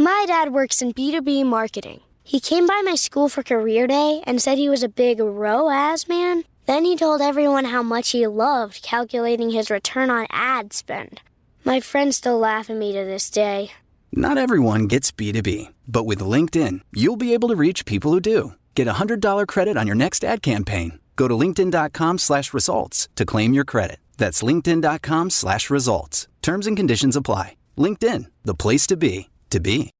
My dad works in B2B marketing. He came by my school for career day and said he was a big ROAS man. Then he told everyone how much he loved calculating his return on ad spend. My friends still laugh at me to this day. Not everyone gets B2B, but with LinkedIn, you'll be able to reach people who do. Get $100 credit on your next ad campaign. Go to linkedin.com/results to claim your credit. That's linkedin.com/results. Terms and conditions apply. LinkedIn, the place to be, to be.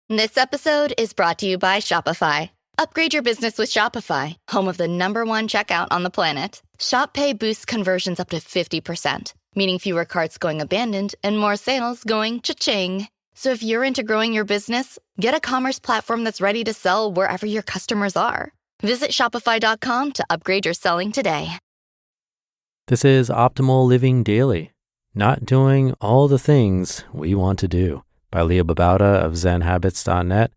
This episode is brought to you by Shopify. Upgrade your business with Shopify, home of the #1 checkout on the planet. Shop Pay boosts conversions up to 50%, meaning fewer carts going abandoned and more sales going cha-ching. So if you're into growing your business, get a commerce platform that's ready to sell wherever your customers are. Visit shopify.com to upgrade your selling today. This is Optimal Living Daily, Not Doing All the Things We Want to Do, by Babauta of ZenHabits.net.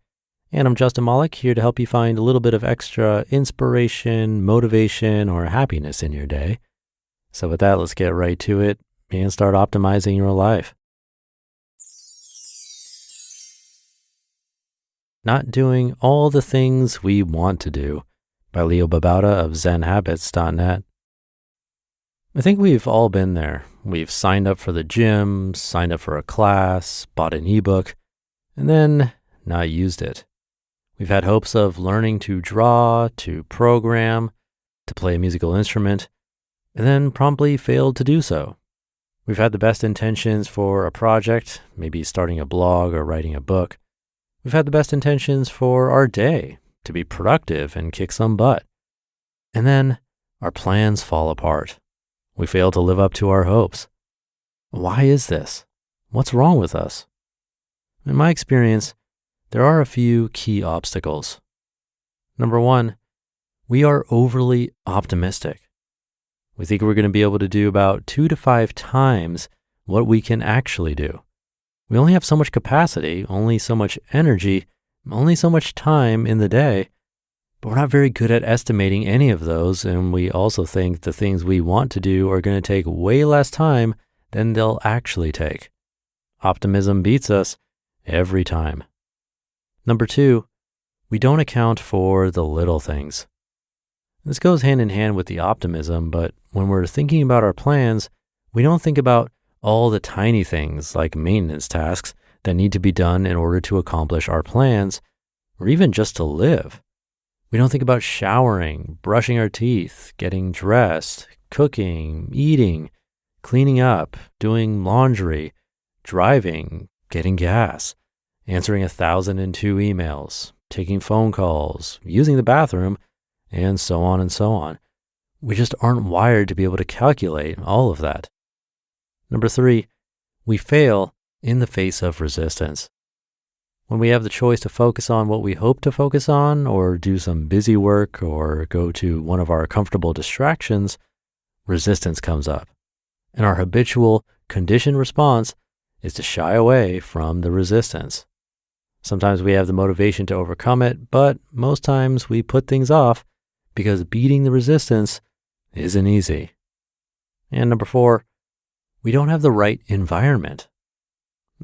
And I'm Justin Malik, here to help you find a little bit of extra inspiration, motivation, or happiness in your day. So with that, let's get right to it and start optimizing your life. Not Doing All the Things We Want to Do, by Babauta of ZenHabits.net. I think we've all been there. We've signed up for the gym, signed up for a class, bought an ebook, and then not used it. We've had hopes of learning to draw, to program, to play a musical instrument, and then promptly failed to do so. We've had the best intentions for a project, maybe starting a blog or writing a book. We've had the best intentions for our day, to be productive and kick some butt. And then our plans fall apart. We fail to live up to our hopes. Why is this? What's wrong with us? In my experience, there are a few key obstacles. Number one, we are overly optimistic. We think we're going to be able to do about 2 to 5 times what we can actually do. We only have so much capacity, only so much energy, only so much time in the day, but we're not very good at estimating any of those, and we also think the things we want to do are going to take way less time than they'll actually take. Optimism beats us every time. Number two, we don't account for the little things. This goes hand in hand with the optimism, but when we're thinking about our plans, we don't think about all the tiny things like maintenance tasks that need to be done in order to accomplish our plans, or even just to live. We don't think about showering, brushing our teeth, getting dressed, cooking, eating, cleaning up, doing laundry, driving, getting gas, answering 1,002 emails, taking phone calls, using the bathroom, and so on and so on. We just aren't wired to be able to calculate all of that. Number three, we fail in the face of resistance. When we have the choice to focus on what we hope to focus on, or do some busy work, or go to one of our comfortable distractions, resistance comes up. And our habitual conditioned response is to shy away from the resistance. Sometimes we have the motivation to overcome it, but most times we put things off because beating the resistance isn't easy. And number four, we don't have the right environment.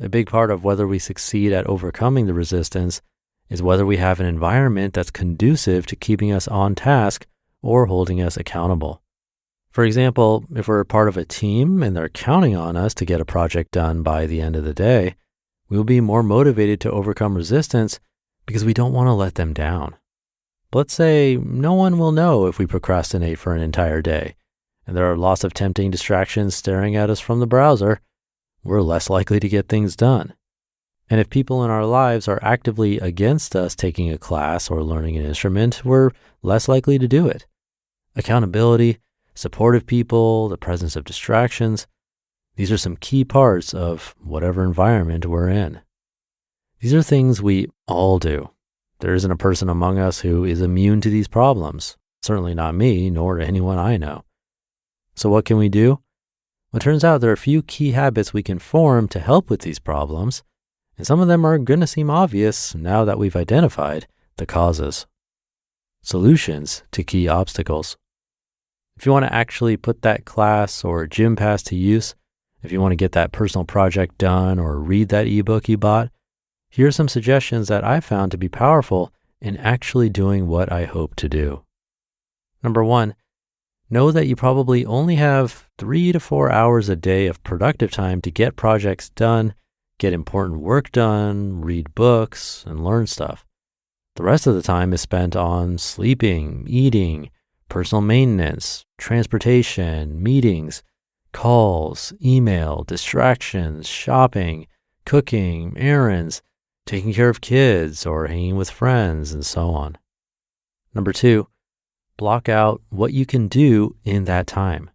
A big part of whether we succeed at overcoming the resistance is whether we have an environment that's conducive to keeping us on task or holding us accountable. For example, if we're part of a team and they're counting on us to get a project done by the end of the day, we'll be more motivated to overcome resistance because we don't want to let them down. But let's say no one will know if we procrastinate for an entire day, and there are lots of tempting distractions staring at us from the browser. We're less likely to get things done. And if people in our lives are actively against us taking a class or learning an instrument, we're less likely to do it. Accountability, supportive people, the presence of distractions, these are some key parts of whatever environment we're in. These are things we all do. There isn't a person among us who is immune to these problems. Certainly not me, nor anyone I know. So what can we do? Well, it turns out there are a few key habits we can form to help with these problems, and some of them are going to seem obvious now that we've identified the causes. Solutions to key obstacles. If you want to actually put that class or gym pass to use, if you want to get that personal project done or read that ebook you bought, here are some suggestions that I found to be powerful in actually doing what I hope to do. Number 1, know that you probably only have 3 to 4 hours a day of productive time to get projects done, get important work done, read books, and learn stuff. The rest of the time is spent on sleeping, eating, personal maintenance, transportation, meetings, calls, email, distractions, shopping, cooking, errands, taking care of kids, or hanging with friends, and so on. Number 2, block out what you can do in that time.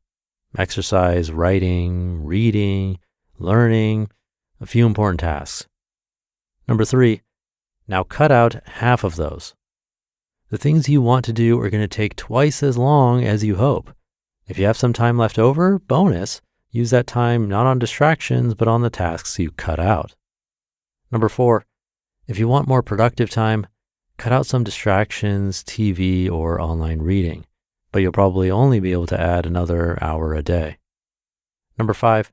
Exercise, writing, reading, learning, a few important tasks. Number 3, now cut out half of those. The things you want to do are going to take twice as long as you hope. If you have some time left over, bonus, use that time not on distractions, but on the tasks you cut out. Number 4, if you want more productive time, cut out some distractions, TV, or online reading, but you'll probably only be able to add another hour a day. Number 5,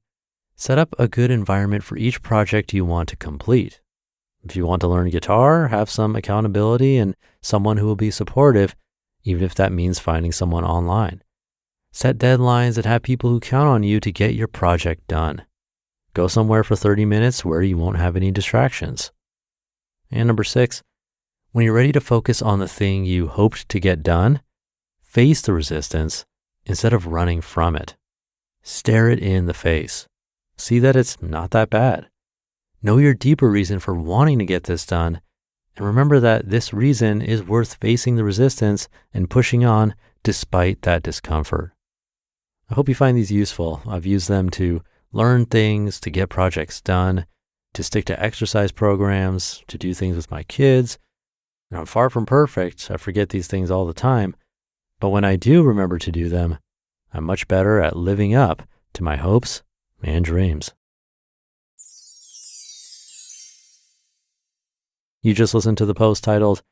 set up a good environment for each project you want to complete. If you want to learn guitar, have some accountability and someone who will be supportive, even if that means finding someone online. Set deadlines and have people who count on you to get your project done. Go somewhere for 30 minutes where you won't have any distractions. And number 6, when you're ready to focus on the thing you hoped to get done, face the resistance instead of running from it. Stare it in the face. See that it's not that bad. Know your deeper reason for wanting to get this done, and remember that this reason is worth facing the resistance and pushing on despite that discomfort. I hope you find these useful. I've used them to learn things, to get projects done, to stick to exercise programs, to do things with my kids. And I'm far from perfect. I forget these things all the time. But when I do remember to do them, I'm much better at living up to my hopes and dreams. You just listened to the post titled,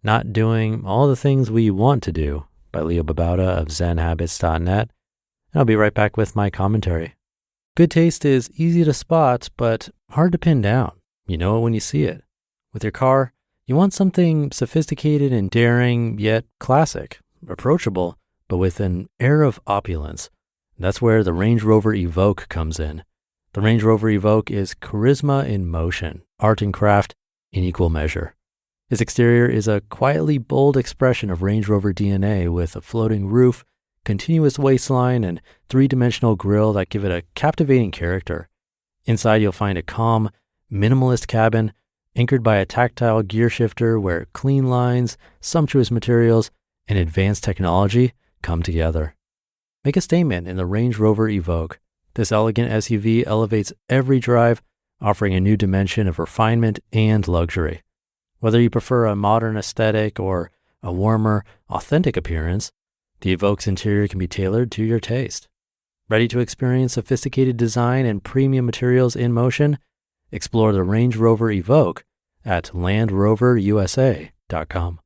Not Doing All the Things We Want to Do by Leo Babauta of ZenHabits.net. And I'll be right back with my commentary. Good taste is easy to spot, but hard to pin down. You know it when you see it. With your car, you want something sophisticated and daring, yet classic, approachable, but with an air of opulence. That's where the Range Rover Evoque comes in. The Range Rover Evoque is charisma in motion, art and craft in equal measure. Its exterior is a quietly bold expression of Range Rover DNA with a floating roof, continuous waistline, and three-dimensional grille that give it a captivating character. Inside, you'll find a calm, minimalist cabin anchored by a tactile gear shifter where clean lines, sumptuous materials, and advanced technology come together. Make a statement in the Range Rover Evoque. This elegant SUV elevates every drive, offering a new dimension of refinement and luxury. Whether you prefer a modern aesthetic or a warmer, authentic appearance, the Evoque's interior can be tailored to your taste. Ready to experience sophisticated design and premium materials in motion? Explore the Range Rover Evoque at LandRoverUSA.com.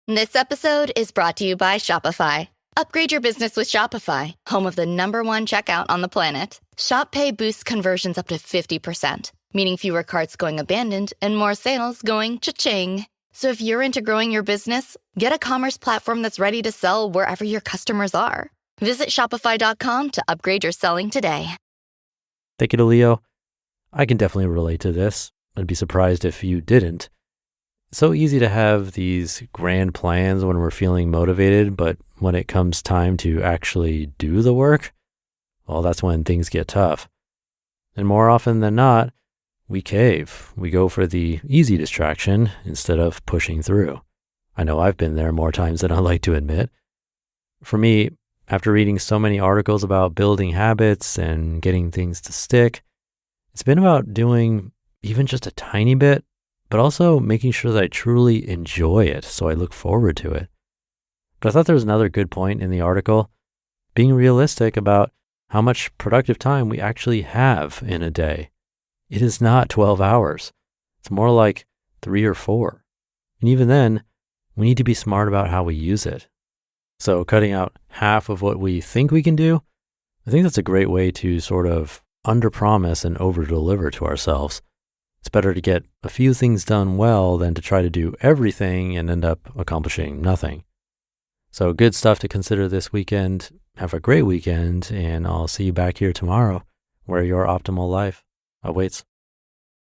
This episode is brought to you by Shopify. Upgrade your business with Shopify, home of the #1 checkout on the planet. Shop Pay boosts conversions up to 50%, meaning fewer carts going abandoned and more sales going cha-ching. So if you're into growing your business, get a commerce platform that's ready to sell wherever your customers are. Visit Shopify.com to upgrade your selling today. Thank you to Leo. I can definitely relate to this. I'd be surprised if you didn't. It's so easy to have these grand plans when we're feeling motivated, but when it comes time to actually do the work, well, that's when things get tough. And more often than not, we cave. We go for the easy distraction instead of pushing through. I know I've been there more times than I like to admit. For me, after reading so many articles about building habits and getting things to stick, it's been about doing even just a tiny bit, but also making sure that I truly enjoy it so I look forward to it. But I thought there was another good point in the article, being realistic about how much productive time we actually have in a day. It is not 12 hours. It's more like 3 or 4. And even then, we need to be smart about how we use it. So cutting out half of what we think we can do, I think that's a great way to sort of under-promise and over-deliver to ourselves. It's better to get a few things done well than to try to do everything and end up accomplishing nothing. So good stuff to consider this weekend. Have a great weekend, and I'll see you back here tomorrow where your optimal life awaits.